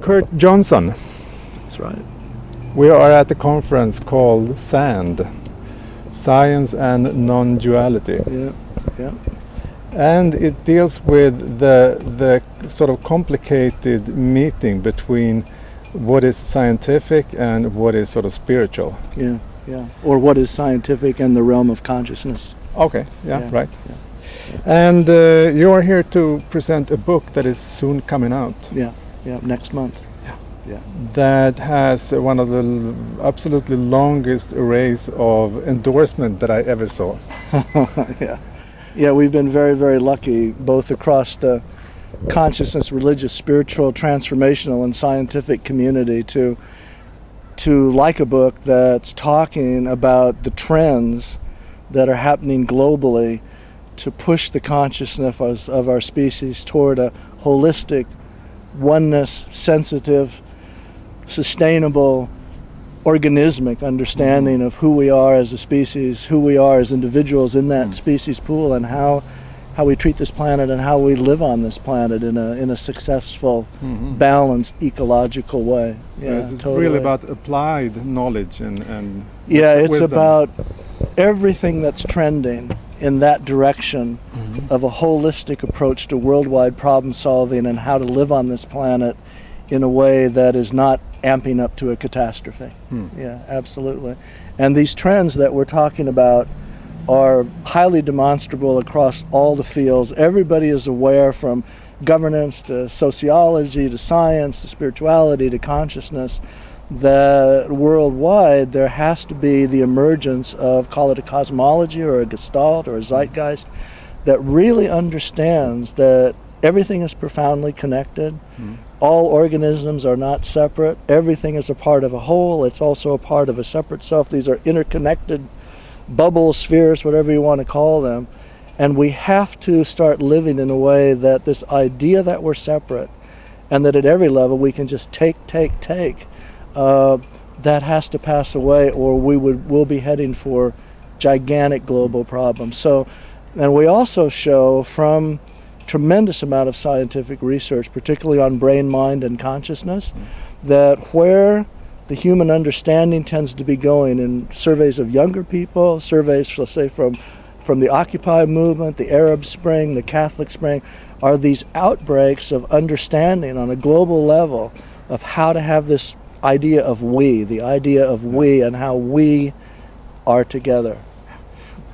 Kurt Johnson. That's right. We are at a conference called SAND, Science and Non-Duality. Yeah, yeah. And it deals with the sort of complicated meeting between what is scientific and what is sort of spiritual. Yeah, yeah. Or what is scientific in the realm of consciousness. Okay, yeah, right. Yeah. And you are here to present a book that is soon coming out. Yeah, yeah, next month. Yeah. That has one of the absolutely longest arrays of endorsement that I ever saw. Yeah. Yeah, we've been very, very lucky, both across the consciousness, religious, spiritual, transformational, and scientific community to like a book that's talking about the trends that are happening globally to push the consciousness of our species toward a holistic, oneness, sensitive, sustainable, organismic understanding of who we are as a species, who we are as individuals in that species pool, and how we treat this planet and how we live on this planet in a successful, balanced, ecological way. Yeah, so it's totally really about applied knowledge and yeah, it's wisdom. about everything that's trending in that direction of a holistic approach to worldwide problem solving and how to live on this planet in a way that is not amping up to a catastrophe. Yeah, absolutely. And these trends that we're talking about are highly demonstrable across all the fields. Everybody is aware, from governance to sociology to science to spirituality to consciousness, that worldwide there has to be the emergence of, call it a cosmology or a gestalt or a zeitgeist, that really understands that everything is profoundly connected. All organisms are not separate. Everything is a part of a whole. It's also a part of a separate self. These are interconnected bubbles, spheres, whatever you want to call them. And we have to start living in a way that this idea that we're separate and that at every level we can just take, that has to pass away, or we'll be heading for gigantic global problems. So, and we also show from tremendous amount of scientific research, particularly on brain, mind, and consciousness, that where the human understanding tends to be going in surveys of younger people, surveys, let's say, from the Occupy movement, the Arab Spring, the Catholic Spring, are these outbreaks of understanding on a global level of how to have this idea of we, the idea of we and how we are together.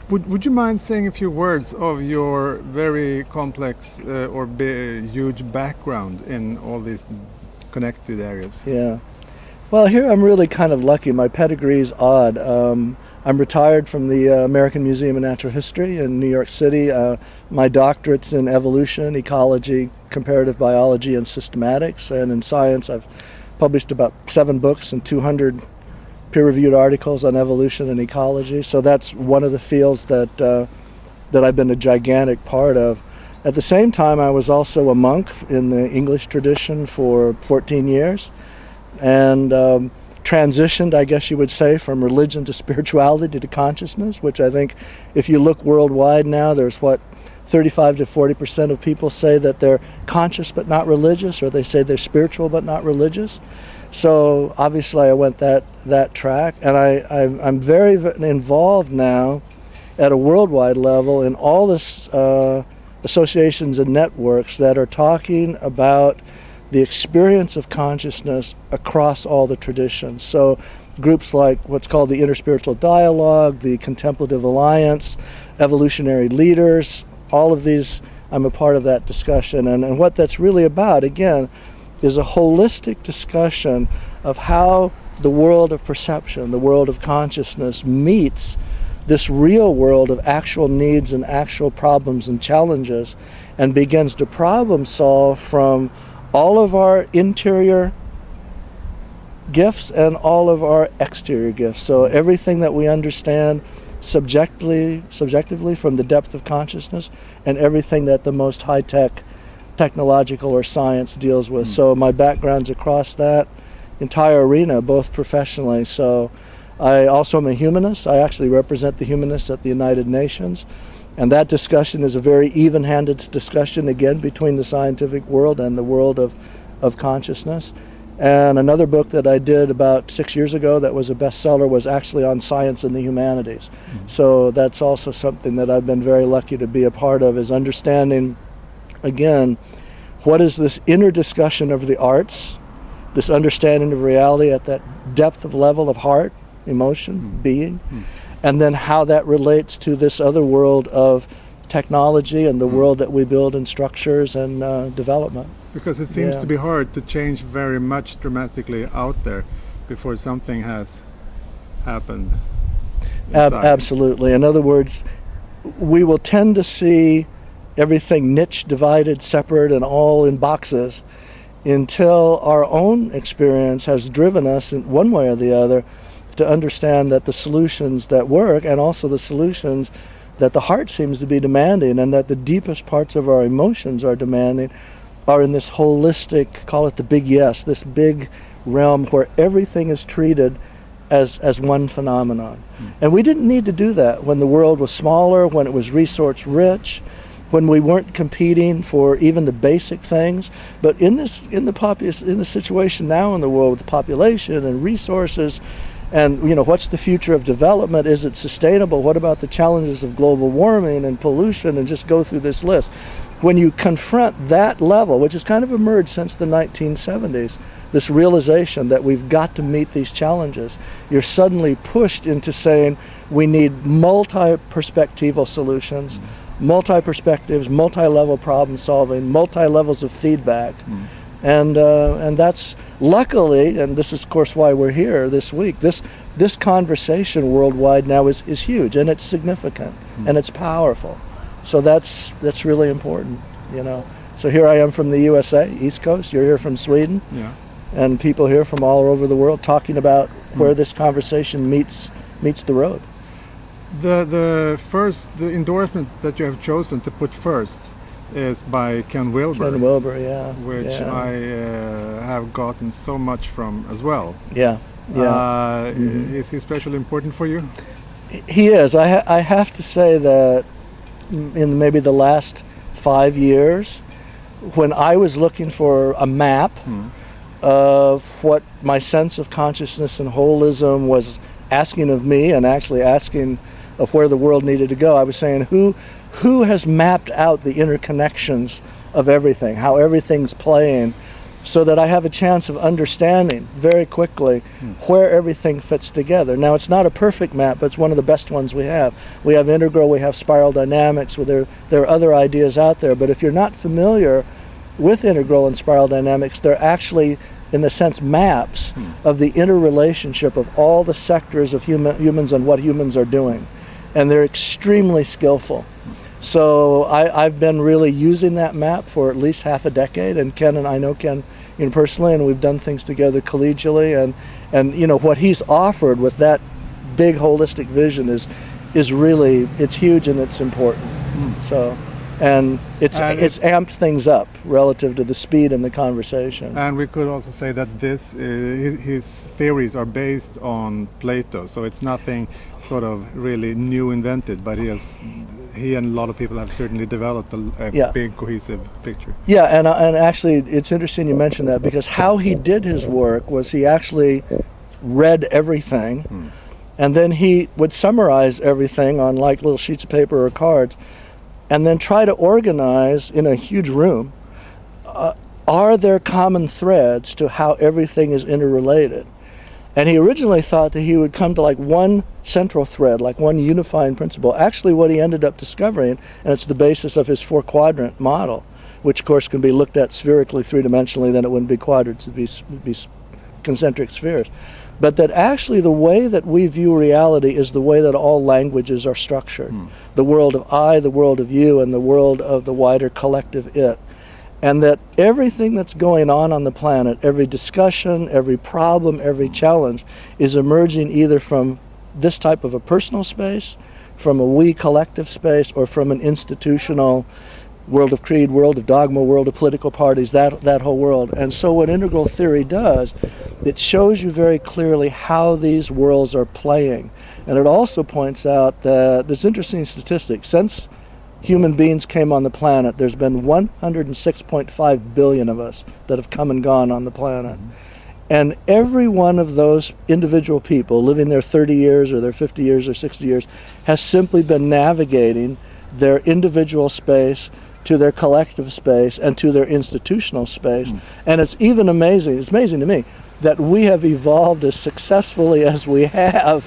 Would you mind saying a few words of your very complex or huge background in all these connected areas? Yeah. Well, here I'm really kind of lucky. My pedigree is odd. I'm retired from the American Museum of Natural History in New York City. My doctorate's in evolution, ecology, comparative biology, and systematics. And in science, I've published about 7 books and 200 peer-reviewed articles on evolution and ecology. So that's one of the fields that I've been a gigantic part of. At the same time, I was also a monk in the English tradition for 14 years and transitioned, I guess you would say, from religion to spirituality to consciousness, which I think if you look worldwide now, there's 35 to 40% of people say that they're conscious but not religious, or they say they're spiritual but not religious. So obviously I went that track, and I'm very involved now at a worldwide level in all this associations and networks that are talking about the experience of consciousness across all the traditions. So groups like what's called the Interspiritual Dialogue, the Contemplative Alliance, Evolutionary Leaders, all of these, I'm a part of that discussion. And what that's really about, again, is a holistic discussion of how the world of perception, the world of consciousness, meets this real world of actual needs and actual problems and challenges, and begins to problem solve from all of our interior gifts and all of our exterior gifts. So everything that we understand subjectively from the depth of consciousness, and everything that the most high-tech technological or science deals with. So my background's across that entire arena, both professionally. So I also am a humanist. I actually represent the humanists at the United Nations. And that discussion is a very even-handed discussion, again, between the scientific world and the world of consciousness. And another book that I did about 6 years ago that was a bestseller was actually on science and the humanities. So that's also something that I've been very lucky to be a part of, is understanding, again, what is this inner discussion of the arts, this understanding of reality at that depth of level of heart, emotion, being, and then how that relates to this other world of technology and the world that we build in structures and development. Because it seems to be hard to change very much dramatically out there before something has happened. Absolutely. In other words, we will tend to see everything niche, divided, separate, and all in boxes until our own experience has driven us in one way or the other to understand that the solutions that work, and also the solutions that the heart seems to be demanding, and that the deepest parts of our emotions are demanding, are in this holistic, call it the big yes, this big realm where everything is treated as one phenomenon. And we didn't need to do that when the world was smaller, when it was resource rich, when we weren't competing for even the basic things. But in the situation now in the world with population and resources, and what's the future of development? Is it sustainable? What about the challenges of global warming and pollution? And just go through this list. When you confront that level, which has kind of emerged since the 1970s, this realization that we've got to meet these challenges, you're suddenly pushed into saying we need multi-perspectival solutions, multi-perspectives, multi-level problem solving, multi-levels of feedback. And that's luckily, and this is of course why we're here this week, this conversation worldwide now is huge, and it's significant, and it's powerful. So that's really important, So here I am from the USA, East Coast, you're here from Sweden, and people here from all over the world talking about where this conversation meets the road. The endorsement that you have chosen to put first is by Ken Wilber. Ken Wilber, yeah. Which I have gotten so much from as well. Yeah. Is he especially important for you? He is. I have to say that in maybe the last 5 years, when I was looking for a map of what my sense of consciousness and holism was asking of me, and actually asking of where the world needed to go, I was saying, who has mapped out the interconnections of everything, how everything's playing, so that I have a chance of understanding very quickly where everything fits together. Now, it's not a perfect map, but it's one of the best ones we have. We have integral, we have spiral dynamics, there are other ideas out there, but if you're not familiar with integral and spiral dynamics, they're actually, in the sense, maps of the interrelationship of all the sectors of humans and what humans are doing. And they're extremely skillful. So I've been really using that map for at least half a decade, and I know Ken personally, and we've done things together collegially, and what he's offered with that big holistic vision is really, it's huge and it's important. So, and it's amped things up relative to the speed and the conversation. And we could also say that his theories are based on Plato, so it's nothing sort of really new invented, but he and a lot of people have certainly developed a big cohesive picture. Yeah, and actually it's interesting you mentioned that, because how he did his work was he actually read everything, and then he would summarize everything on like little sheets of paper or cards, and then try to organize in a huge room, are there common threads to how everything is interrelated? And he originally thought that he would come to like one central thread, like one unifying principle. Actually, what he ended up discovering, and it's the basis of his 4-quadrant model, which of course can be looked at spherically, 3-dimensionally, then it wouldn't be quadrants, it'd be concentric spheres. But that actually the way that we view reality is the way that all languages are structured. The world of I, the world of you, and the world of the wider collective it. And that everything that's going on the planet, every discussion, every problem, every challenge, is emerging either from this type of a personal space, from a we collective space, or from an institutional world of creed, world of dogma, world of political parties, that whole world. And so what integral theory does, it shows you very clearly how these worlds are playing. And it also points out that this interesting statistic, since human beings came on the planet, there's been 106.5 billion of us that have come and gone on the planet. And every one of those individual people living there 30 years or their 50 years or 60 years has simply been navigating their individual space to their collective space and to their institutional space. And it's even amazing, it's amazing to me, that we have evolved as successfully as we have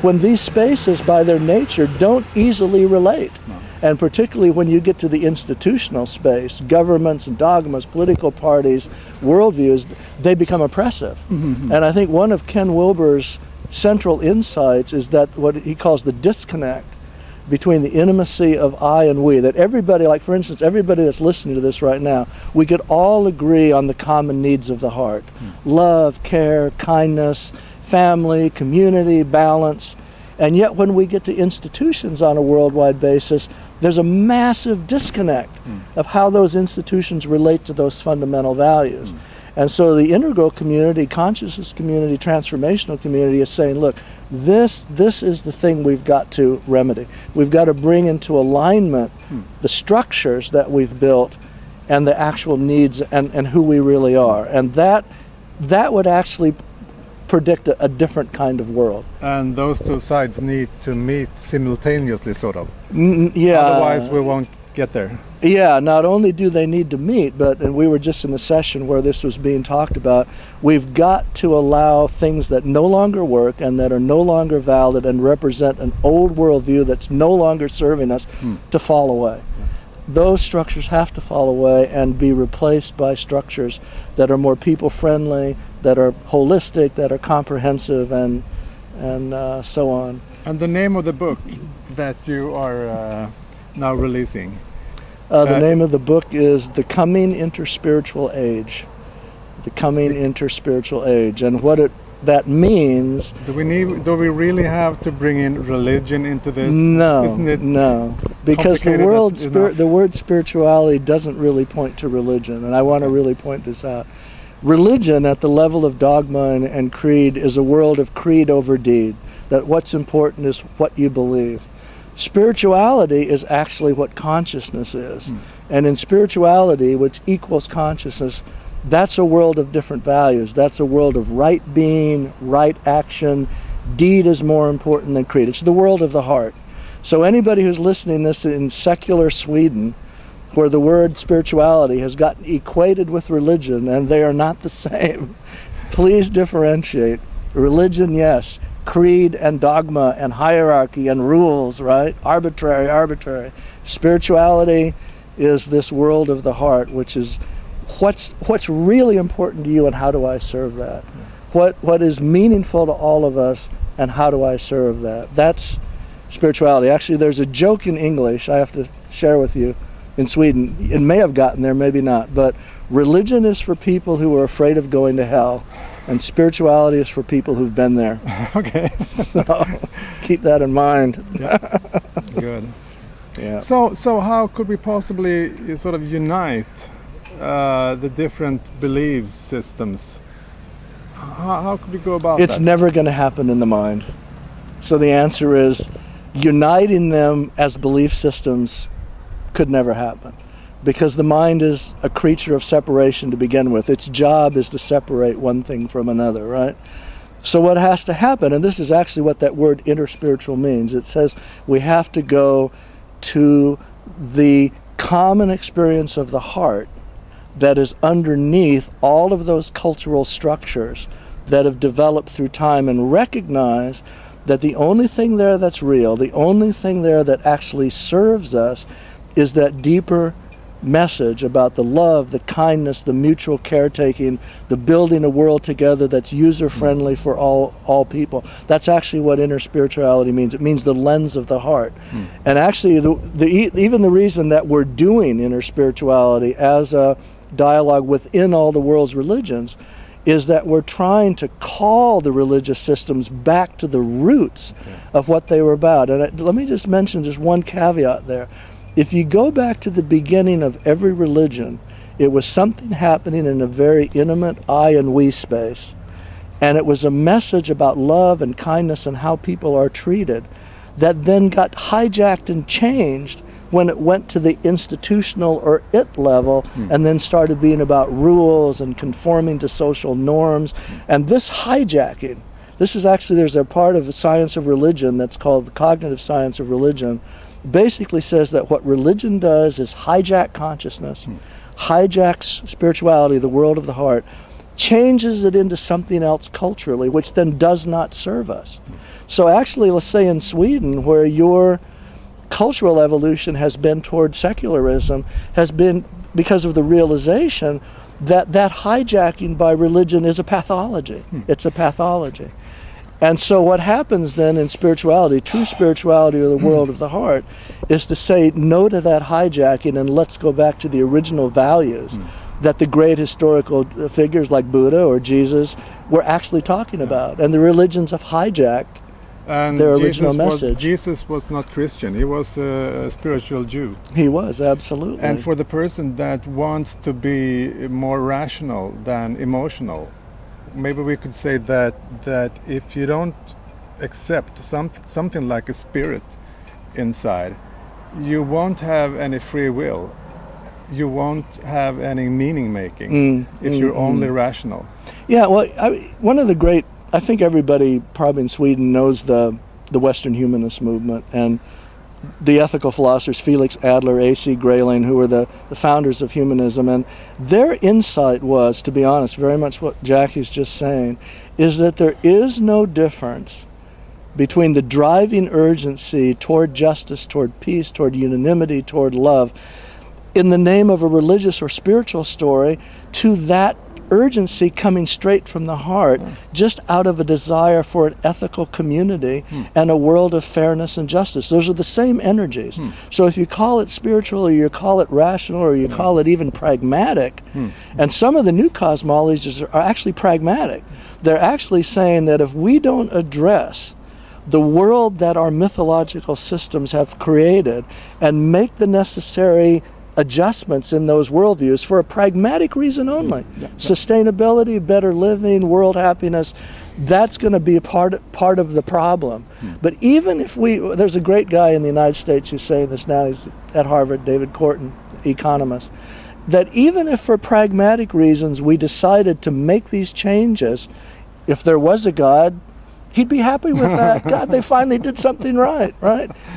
when these spaces by their nature don't easily relate. And particularly when you get to the institutional space, governments and dogmas, political parties, worldviews, they become oppressive. And I think one of Ken Wilber's central insights is that what he calls the disconnect between the intimacy of I and we, that everybody, like for instance, everybody that's listening to this right now, we could all agree on the common needs of the heart. Love, care, kindness, family, community, balance. And yet when we get to institutions on a worldwide basis, there's a massive disconnect of how those institutions relate to those fundamental values. And so the integral community, consciousness community, transformational community is saying, look, this is the thing we've got to remedy. We've got to bring into alignment the structures that we've built and the actual needs and who we really are. And that would actually predict a different kind of world. And those two sides need to meet simultaneously, sort of. Yeah. Otherwise we won't get there. Yeah, not only do they need to meet, but, and we were just in a session where this was being talked about, we've got to allow things that no longer work and that are no longer valid and represent an old worldview that's no longer serving us to fall away. Those structures have to fall away and be replaced by structures that are more people-friendly, that are holistic, that are comprehensive, and so on. And the name of the book that you are now releasing? The name of the book is The Coming Interspiritual Age. The Coming Interspiritual Age. And what that means... Do we really have to bring in religion into this? No, Isn't it no. Because the word spirituality doesn't really point to religion, and I want to really point this out. Religion at the level of dogma and creed is a world of creed over deed, that what's important is what you believe. Spirituality is actually what consciousness is. And in spirituality, which equals consciousness, that's a world of different values. That's a world of right being, right action. Deed is more important than creed. It's the world of the heart. So anybody who's listening to this in secular Sweden, where the word spirituality has gotten equated with religion and they are not the same, please differentiate. Religion, yes. Creed and dogma and hierarchy and rules, right? Arbitrary. Spirituality is this world of the heart, which is what's really important to you and how do I serve that? What is meaningful to all of us and how do I serve that? That's spirituality. Actually, there's a joke in English I have to share with you. In Sweden, it may have gotten there, maybe not, but religion is for people who are afraid of going to hell, and spirituality is for people who've been there. Okay. So keep that in mind. Yeah. Good. Yeah. So how could we possibly sort of unite the different belief systems? How could we go about that? It's never going to happen in the mind. So the answer is uniting them as belief systems could never happen, because the mind is a creature of separation to begin with. Its job is to separate one thing from another, right? So what has to happen, and this is actually what that word interspiritual means, it says we have to go to the common experience of the heart that is underneath all of those cultural structures that have developed through time, and recognize that the only thing there that's real, the only thing there that actually serves us is that deeper message about the love, the kindness, the mutual caretaking, the building a world together that's user-friendly for all people. That's actually what inner spirituality means. It means the lens of the heart. And actually, even the reason that we're doing inner spirituality as a dialogue within all the world's religions is that we're trying to call the religious systems back to the roots of what they were about. And let me just mention just one caveat there. If you go back to the beginning of every religion, it was something happening in a very intimate I and we space. And it was a message about love and kindness and how people are treated that then got hijacked and changed when it went to the institutional or it level and then started being about rules and conforming to social norms. And this hijacking, this is actually, there's a part of the science of religion that's called the cognitive science of religion, basically says that what religion does is hijack consciousness, hijacks spirituality, the world of the heart, changes it into something else culturally, which then does not serve us. So actually, let's say in Sweden, where your cultural evolution has been toward secularism, has been because of the realization that that hijacking by religion is a pathology. It's a pathology. And so what happens then in spirituality, true spirituality or the world of the heart, is to say no to that hijacking and let's go back to the original values that the great historical figures like Buddha or Jesus were actually talking about. And the religions have hijacked their original message. Jesus was not Christian. He was a spiritual Jew. He was, absolutely. And for the person that wants to be more rational than emotional, maybe we could say that if you don't accept something like a spirit inside, you won't have any free will. You won't have any meaning making if you're only rational. Yeah, well, one of the great, I think everybody probably in Sweden knows the Western humanist movement and the ethical philosophers Felix Adler, A.C. Grayling, who were the founders of humanism. And their insight was, to be honest, very much what Jackie's just saying, is that there is no difference between the driving urgency toward justice, toward peace, toward unanimity, toward love, in the name of a religious or spiritual story, to that urgency coming straight from the heart, just out of a desire for an ethical community and a world of fairness and justice. Those are the same energies. So if you call it spiritual or you call it rational or you call it even pragmatic, and some of the new cosmologies are actually pragmatic. They're actually saying that if we don't address the world that our mythological systems have created and make the necessary adjustments in those worldviews for a pragmatic reason only. Sustainability, better living, world happiness, that's going to be a part of the problem. But even if there's a great guy in the United States who's saying this now, he's at Harvard, David Korten, economist, that even if for pragmatic reasons we decided to make these changes, if there was a God, he'd be happy with that. God, they finally did something right?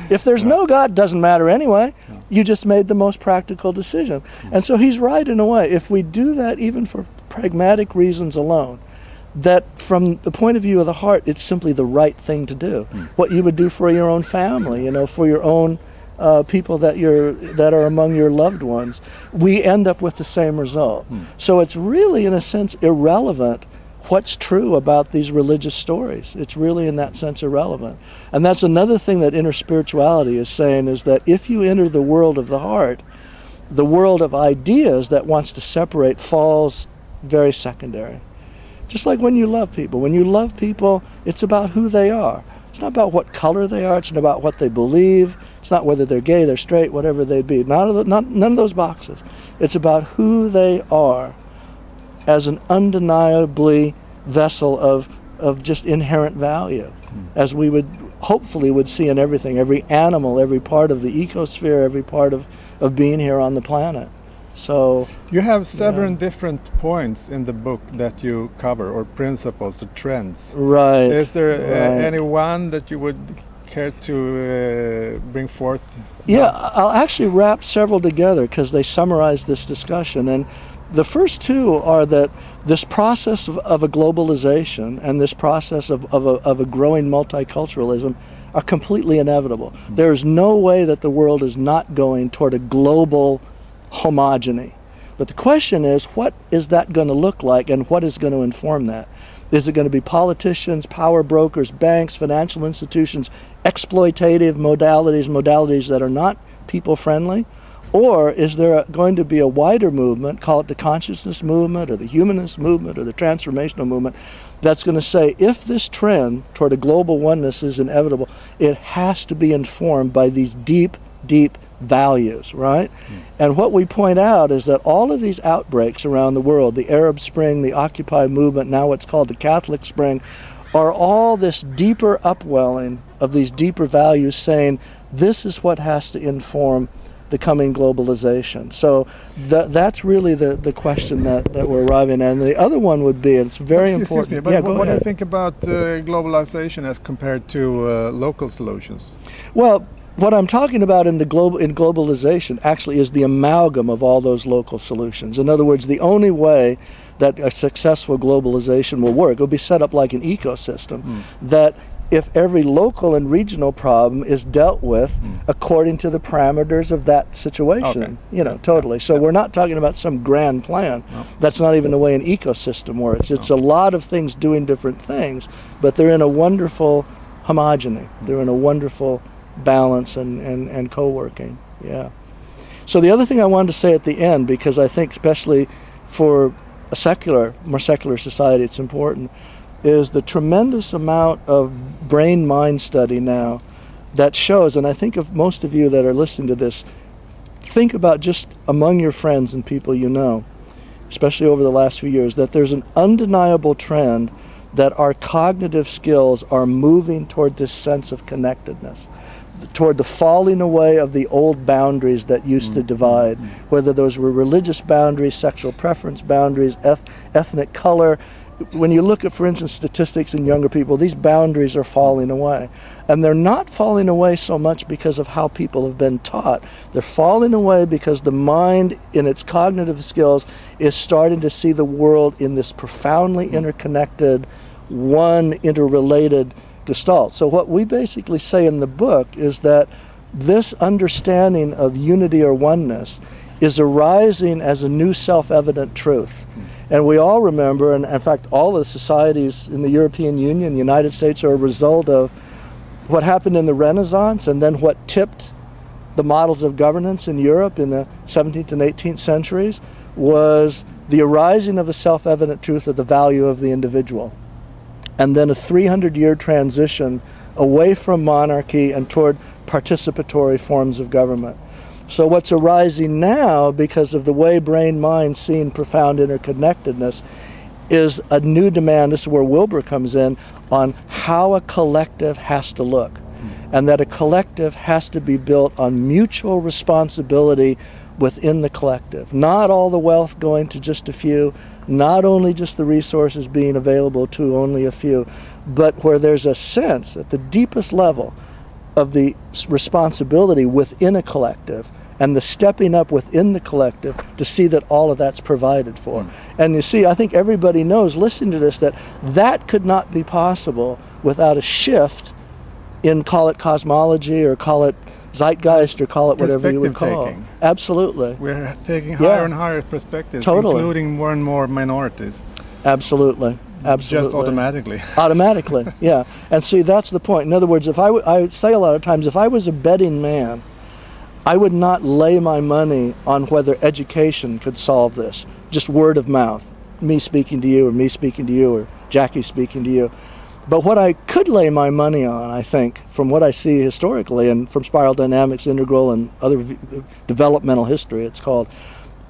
If there's no God, doesn't matter anyway. You just made the most practical decision. And so he's right in a way. If we do that even for pragmatic reasons alone, that from the point of view of the heart, it's simply the right thing to do. What you would do for your own family, for your own people that are among your loved ones, we end up with the same result. So it's really, in a sense, irrelevant what's true about these religious stories. It's really in that sense irrelevant. And that's another thing that inner spirituality is saying, is that if you enter the world of the heart, the world of ideas that wants to separate falls very secondary. Just like when you love people. When you love people, it's about who they are. It's not about what color they are. It's not about what they believe. It's not whether they're gay, they're straight, whatever they be. None of those boxes. It's about who they are as an undeniably vessel of just inherent value, as we hopefully see in everything, every animal, every part of the ecosphere, every part of being here on the planet. So you have several different points in the book that you cover, or principles or trends. Right. Is there any one that you would care to bring forth? Yeah, I'll actually wrap several together because they summarize this discussion. And the first two are that this process of a globalization and this process of a growing multiculturalism are completely inevitable. There is no way that the world is not going toward a global homogeny. But the question is, what is that going to look like and what is going to inform that? Is it going to be politicians, power brokers, banks, financial institutions, exploitative modalities that are not people-friendly? Or is there going to be a wider movement, call it the consciousness movement or the humanist movement or the transformational movement, that's going to say if this trend toward a global oneness is inevitable, it has to be informed by these deep, deep values, right? And what we point out is that all of these outbreaks around the world, the Arab Spring, the Occupy movement, now what's called the Catholic Spring, are all this deeper upwelling of these deeper values saying this is what has to inform the coming globalization. So that's really the question that we're arriving at. And the other one would be, and it's very important. Excuse me, but what do you think about globalization as compared to local solutions? Well, what I'm talking about in globalization actually is the amalgam of all those local solutions. In other words, the only way that a successful globalization will work will be set up like an ecosystem, that if every local and regional problem is dealt with according to the parameters of that situation, totally. So we're not talking about some grand plan. No. That's not even the way an ecosystem works. It's a lot of things doing different things, but they're in a wonderful homogeny. They're in a wonderful balance and co-working. Yeah. So the other thing I wanted to say at the end, because I think especially for a more secular society it's important, is the tremendous amount of brain-mind study now that shows, and I think of most of you that are listening to this, think about just among your friends and people you know, especially over the last few years, that there's an undeniable trend that our cognitive skills are moving toward this sense of connectedness, toward the falling away of the old boundaries that used to divide, whether those were religious boundaries, sexual preference boundaries, ethnic color. When you look at, for instance, statistics in younger people, these boundaries are falling away. And they're not falling away so much because of how people have been taught. They're falling away because the mind, in its cognitive skills, is starting to see the world in this profoundly interconnected, one interrelated gestalt. So what we basically say in the book is that this understanding of unity or oneness is arising as a new self-evident truth. And we all remember, and in fact all the societies in the European Union, the United States, are a result of what happened in the Renaissance and then what tipped the models of governance in Europe in the 17th and 18th centuries was the arising of the self-evident truth of the value of the individual. And then a 300-year transition away from monarchy and toward participatory forms of government. So what's arising now, because of the way brain-mind seeing profound interconnectedness, is a new demand, this is where Wilber comes in, on how a collective has to look. And that a collective has to be built on mutual responsibility within the collective. Not all the wealth going to just a few, not only just the resources being available to only a few, but where there's a sense at the deepest level of the responsibility within a collective and the stepping up within the collective to see that all of that's provided for. And you see, I think everybody knows, listening to this, that that could not be possible without a shift in, call it cosmology or call it zeitgeist or call it whatever you would call it. Absolutely. We're taking higher and higher perspectives, including more and more minorities. Absolutely. Absolutely. Just automatically. Automatically, yeah. And see, that's the point. In other words, if I would say a lot of times, if I was a betting man, I would not lay my money on whether education could solve this. Just word of mouth. Me speaking to you, or me speaking to you, or Jackie speaking to you. But what I could lay my money on, I think, from what I see historically and from spiral dynamics, integral, and other developmental history, it's called,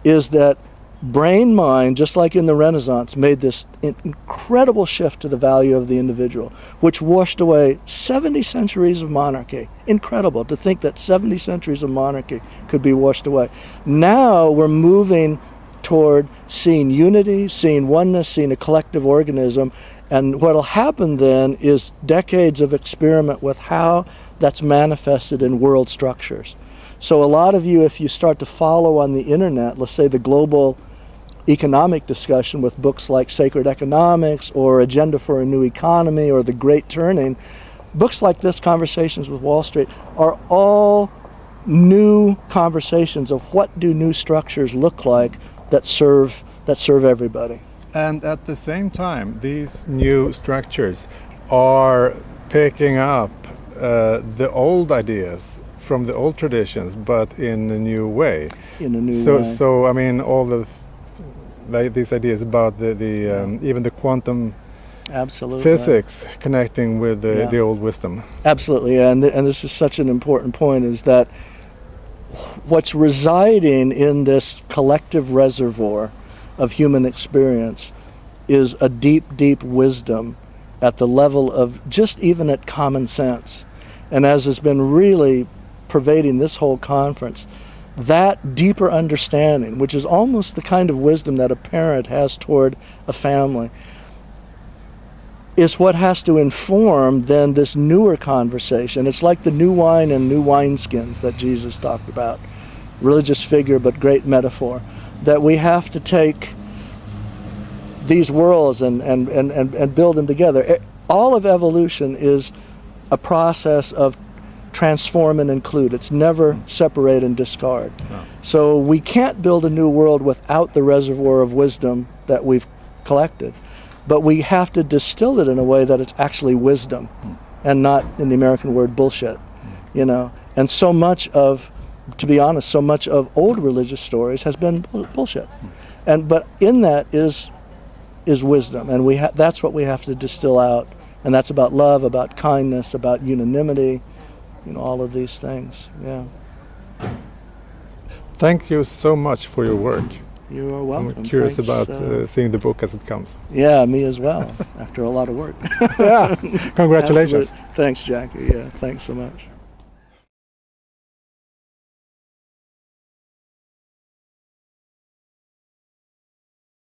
is that brain-mind, just like in the Renaissance, made this incredible shift to the value of the individual, which washed away 70 centuries of monarchy. Incredible to think that 70 centuries of monarchy could be washed away. Now we're moving toward seeing unity, seeing oneness, seeing a collective organism, and what will happen then is decades of experiment with how that's manifested in world structures. So a lot of you, if you start to follow on the internet, let's say the global economic discussion with books like Sacred Economics or Agenda for a New Economy or The Great Turning, books like this, Conversations with Wall Street, are all new conversations of what do new structures look like that serve everybody. And at the same time, these new structures are picking up the old ideas from the old traditions, but in a new way. In a new way. So I mean, all these ideas about even the quantum physics connecting with the old wisdom. Absolutely, and this is such an important point, is that what's residing in this collective reservoir of human experience is a deep, deep wisdom at the level of just even at common sense. And as has been really pervading this whole conference, that deeper understanding, which is almost the kind of wisdom that a parent has toward a family, is what has to inform then this newer conversation. It's like the new wine and new wineskins that Jesus talked about. Religious figure, but great metaphor. That we have to take these worlds and build them together. All of evolution is a process of transform and include. It's never separate and discard. No. So we can't build a new world without the reservoir of wisdom that we've collected. But we have to distill it in a way that it's actually wisdom and not, in the American word, bullshit. You know, and so much of, to be honest, so much of old religious stories has been bullshit. But in that is wisdom, and that's what we have to distill out. And that's about love, about kindness, about unanimity, you know, all of these things. Yeah. Thank you so much for your work. You are welcome. I'm curious about seeing the book as it comes. Yeah, me as well, after a lot of work. Yeah, congratulations. Absolutely. Thanks, Jackie. Yeah, thanks so much.